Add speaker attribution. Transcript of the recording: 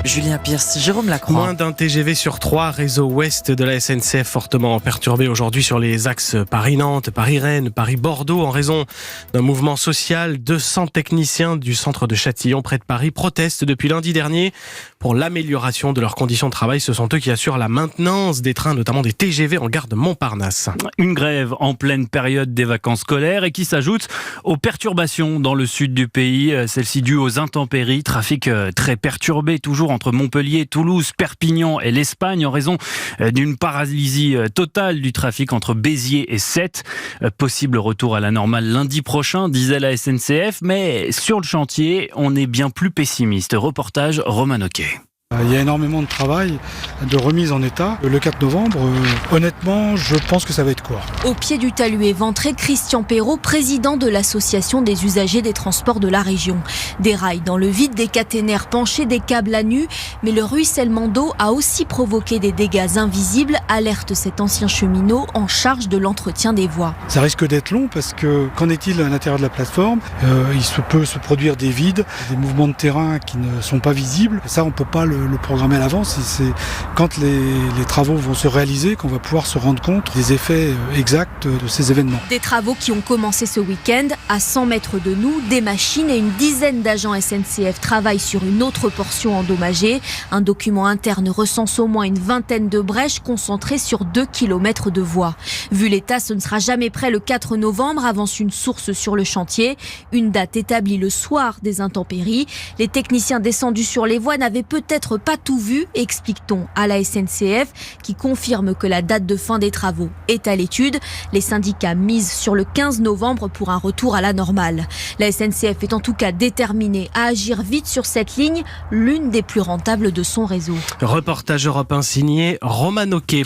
Speaker 1: Julien Pierce, Jérôme Lacroix.
Speaker 2: Moins d'un TGV sur 3, réseau ouest de la SNCF fortement perturbé aujourd'hui sur les axes Paris-Nantes, Paris-Rennes, Paris-Bordeaux en raison d'un mouvement social. 200 techniciens du centre de Châtillon près de Paris protestent depuis lundi dernier pour l'amélioration de leurs conditions de travail. Ce sont eux qui assurent la maintenance des trains, notamment des TGV en gare de Montparnasse.
Speaker 3: Une grève en pleine période des vacances scolaires et qui s'ajoute aux perturbations dans le sud du pays. Celle-ci due aux intempéries, trafic très perturbé toujours entre Montpellier, Toulouse, Perpignan et l'Espagne en raison d'une paralysie totale du trafic entre Béziers et Sète. Possible retour à la normale lundi prochain, disait la SNCF, mais sur le chantier, on est bien plus pessimiste. Reportage Roman Oquet.
Speaker 4: Il y a énormément de travail, de remise en état. Le 4 novembre, honnêtement, je pense que ça va être court.
Speaker 5: Au pied du talus éventré, Christian Perrault, président de l'association des usagers des transports de la région. Des rails dans le vide, des caténaires penchés, des câbles à nu. Mais le ruissellement d'eau a aussi provoqué des dégâts invisibles, alerte cet ancien cheminot en charge de l'entretien des voies.
Speaker 4: Ça risque d'être long parce que qu'en est-il à l'intérieur de la plateforme ? Il peut se produire des vides, des mouvements de terrain qui ne sont pas visibles. Ça, on ne peut pas le programmer à l'avance. C'est quand les travaux vont se réaliser qu'on va pouvoir se rendre compte des effets exacts de ces événements.
Speaker 5: Des travaux qui ont commencé ce week-end. À 100 mètres de nous, des machines et une dizaine d'agents SNCF travaillent sur une autre portion endommagée. Un document interne recense au moins une vingtaine de brèches concentrées sur 2 km de voies. Vu l'état, ce ne sera jamais prêt le 4 novembre, avance une source sur le chantier. Une date établie le soir des intempéries. Les techniciens descendus sur les voies n'avaient peut-être pas tout vu, explique-t-on à la SNCF, qui confirme que la date de fin des travaux est à l'étude. Les syndicats misent sur le 15 novembre pour un retour à la normale. La SNCF est en tout cas déterminée à agir vite sur cette ligne, l'une des plus rentables de son réseau.
Speaker 2: Reportage Europe 1 signé Roman Oquet.